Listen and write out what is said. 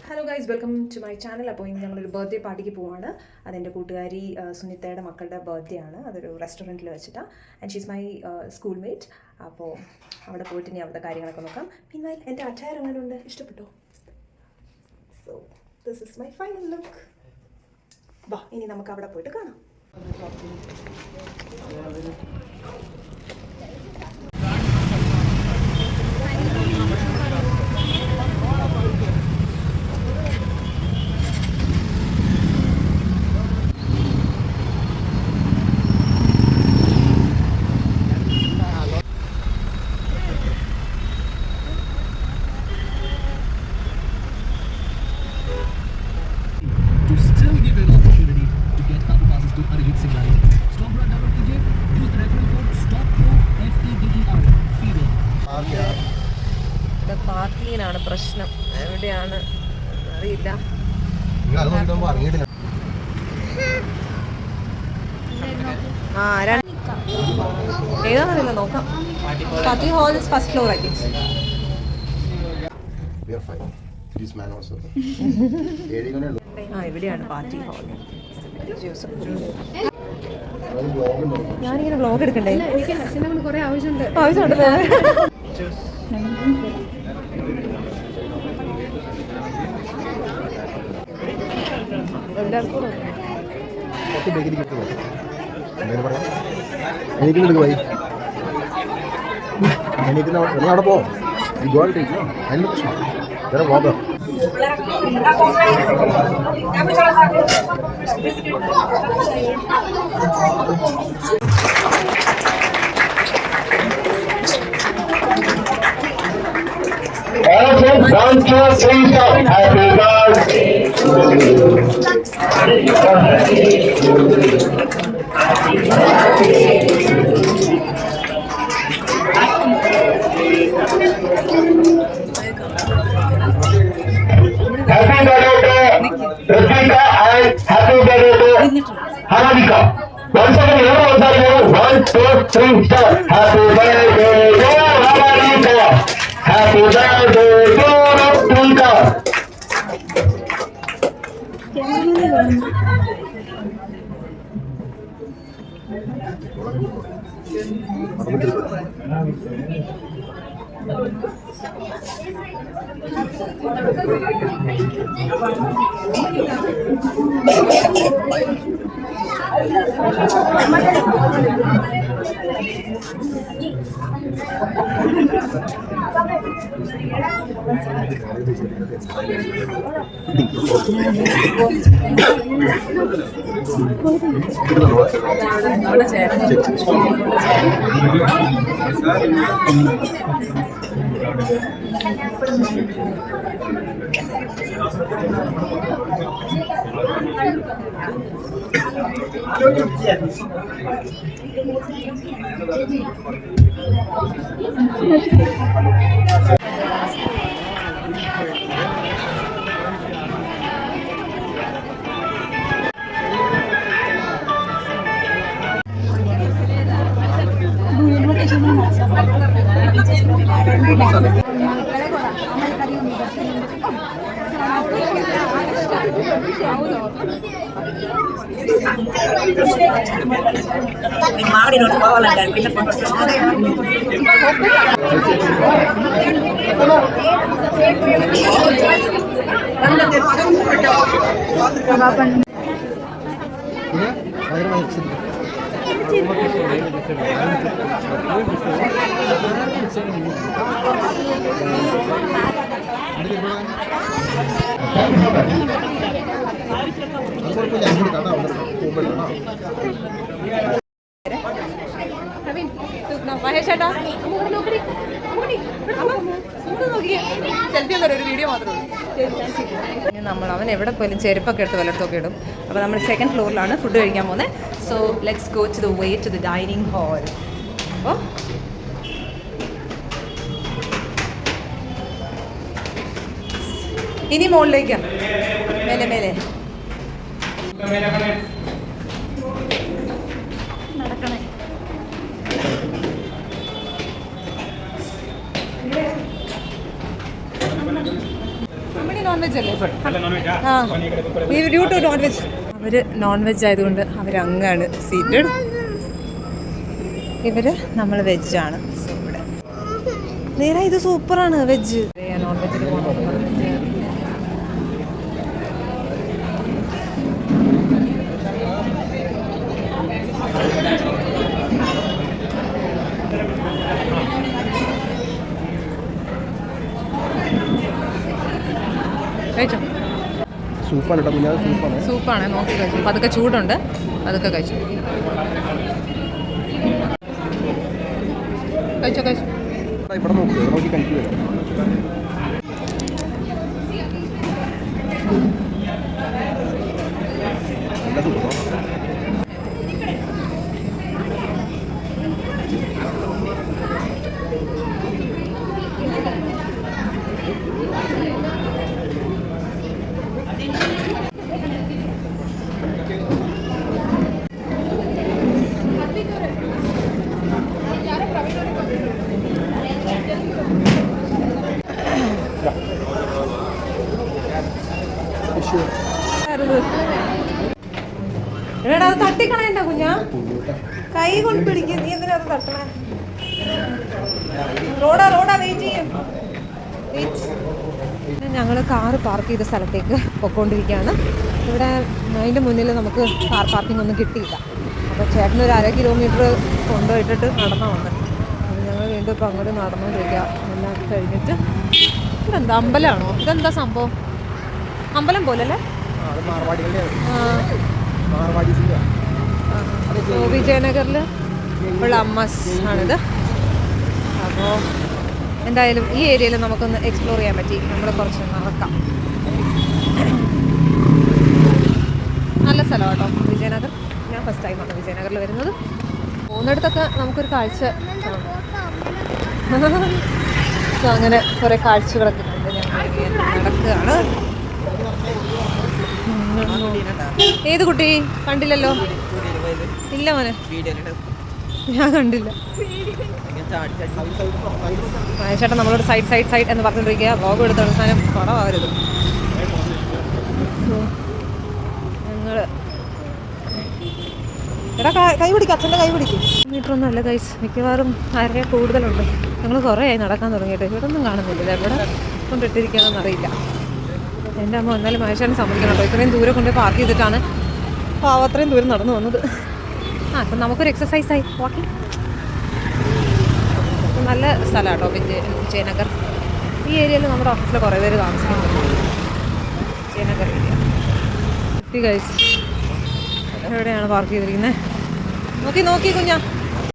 Hello guys, welcome to my channel. അപ്പോൾ ഇന്ന് ഞങ്ങളൊരു ബർത്ത്ഡേ പാർട്ടിക്ക് പോവാണ്. അതെൻ്റെ കൂട്ടുകാരി സുനിതയുടെ മക്കളുടെ ബർത്ത്ഡേ ആണ്. അതൊരു റെസ്റ്റോറൻറ്റിൽ വെച്ചിട്ടാണ്. And she's my school mate. അപ്പോൾ അവിടെ പോയിട്ട് ഇനി അവിടുത്തെ കാര്യങ്ങളൊക്കെ നോക്കാം. പിന്നെ എൻ്റെ അച്ചാർ എങ്ങനെയുണ്ട്, ഇഷ്ടപ്പെട്ടോ? So this is my final look. വാ, ഇനി നമുക്ക് അവിടെ പോയിട്ട് കാണാം. പാർക്കിങ്ങിനാണ് പ്രശ്നം. എവിടെയാണ് അറിയില്ല. ഏതാണെന്നറിയില്ല, നോക്കാം. Party hall is first floor, I think. ഇവിടെയാണ് പാർട്ടി ഹാൾ. ഞാനിങ്ങനെ വ്ലോഗ് എടുക്കണ്ടേ? കുറെ ആവശ്യമുണ്ടല്ലേ? എല്ലാവർക്കും അവിടെ പോ. വേറെ vlogger Hanadika. Once again, 1, 2, 3, start. Happy birthday to Hanadika. Happy birthday to Hanadika. మామిడి పోవాలంటే పిల్ల മഹേഷ് ചേട്ടാ, സെൽഫി ഒരു വീഡിയോ മാത്രമേ ഉള്ളൂ. അവൻ എവിടെ പോയാലും ചെരുപ്പൊക്കെ എടുത്ത് വല്ലയിടത്തൊക്കെ ഇടും. അപ്പോൾ നമ്മൾ സെക്കൻഡ് ഫ്ലോറിലാണ് ഫുഡ് കഴിക്കാൻ പോകുന്നത്. So let's go to the way to the dining hall. അപ്പോൾ ഇനി മുകളിലേക്ക് മേലെ മേലെ നടക്കണേ. നമ്മുടെ നോൺ വെജ് അല്ലേ? ആ ഡ്യൂ ടു നോൺ വെജ്. അവർ നോൺ വെജ് ആയതുകൊണ്ട് അവരങ്ങാണ് സീറ്റഡ്. ഇവർ നമ്മൾ വെജാണ്. ഇവിടെ നേരെ ഇത് സൂപ്പറാണ് വെജ്. നോൺ വെജിൽ കഴിച്ചോ? സൂപ്പാണ്. നോക്കി കഴിച്ചു. അതൊക്കെ ചൂടുണ്ട്. അതൊക്കെ കഴിച്ചു. കഴിച്ചോ. ഇവിടെ നോക്കി കഴിക്കുക. എടാ അത് തട്ടിക്കളയണ്ട കുഞ്ഞാ. കൈ കൊണ്ട് പിടിക്കും. നീ എന്തിനാ അത് തട്ടണേ? റോഡാ വെയിറ്റ് ചെയ്യും. ഞങ്ങൾ കാറ് പാർക്ക് ചെയ്ത സ്ഥലത്തേക്ക് പൊയ്ക്കൊണ്ടിരിക്കുകയാണ്. ഇവിടെ അതിൻ്റെ മുന്നിൽ നമുക്ക് കാർ പാർക്കിംഗ് ഒന്നും കിട്ടിയില്ല. അപ്പോൾ ചേട്ടനൊരു 1/2 കിലോമീറ്റർ കൊണ്ടുപോയിട്ടിട്ട് നടന്നു വന്നത്. അപ്പോൾ ഞങ്ങൾ വീണ്ടും ഇപ്പോൾ അങ്ങോട്ട് നടന്നുകൊണ്ടിരിക്കുക. എല്ലാം കഴിഞ്ഞിട്ട് ഇതെന്താ അമ്പലമാണോ? ഇതെന്താ സംഭവം? അമ്പലം പോലല്ലേ? വിജയനഗറിൽ ഉള്ള അമ്മസ് ആണിത്. അപ്പോൾ എന്തായാലും ഈ ഏരിയയിൽ നമുക്കൊന്ന് എക്സ്പ്ലോർ ചെയ്യാൻ പറ്റി. നമ്മൾ കുറച്ച് നടക്കാം. നല്ല സ്ഥലമാണ് കേട്ടോ വിജയനഗർ. ഞാൻ ഫസ്റ്റ് ടൈമാണ് വിജയനഗറിൽ വരുന്നത്. പോകുന്നിടത്തൊക്കെ നമുക്കൊരു കാഴ്ച സോ അങ്ങനെ കുറേ കാഴ്ചകളൊക്കെ കണ്ട് ഞങ്ങൾ നടക്കുകയാണ്. ഏത് കുട്ടി? കണ്ടില്ലല്ലോ. ഇല്ല മോനെ, ഞാൻ കണ്ടില്ല. ചേട്ടൻ നമ്മളോട് സൈഡ് എന്ന് പറഞ്ഞുകൊണ്ടിരിക്കുക. വ്ളോഗ് എടുത്ത അവസാനം കുറവാകരുത്. ഞങ്ങൾ എടാ കൈ പിടിക്കും. അച്ഛൻ്റെ കൈ പിടിക്കും. മീറ്ററൊന്നും അല്ല ഗൈസ്. മിക്കവാറും 1/2 കൂടുതലുണ്ട്. ഞങ്ങൾ കുറേ ആയി നടക്കാൻ തുടങ്ങിയിട്ട്. ഇവിടെ ഒന്നും കാണുന്നില്ല. എവിടെ കൊണ്ടിട്ടിരിക്കുകയാണെന്ന് അറിയില്ല. എൻ്റെ അമ്മ എന്നാലും മഹേശ്വരൻ സമ്മതിക്കണം കേട്ടോ. ഇത്രയും ദൂരം കൊണ്ട് പാർക്ക് ചെയ്തിട്ടാണ് അത്രയും ദൂരം നടന്നു വന്നത്. അപ്പം നമുക്കൊരു എക്സസൈസായി വാക്കിംഗ്. നല്ല സ്ഥലമാണ് കേട്ടോ വിജയനഗർ. ഈ ഏരിയയിൽ നമ്മുടെ ഓഫീസിൽ കുറേ പേര് താമസിക്കുന്നുണ്ട്. Vijayanagar area guys. എവിടെയാണ് പാർക്ക് ചെയ്തിരിക്കുന്നത്? നോക്കി കുഞ്ഞാ.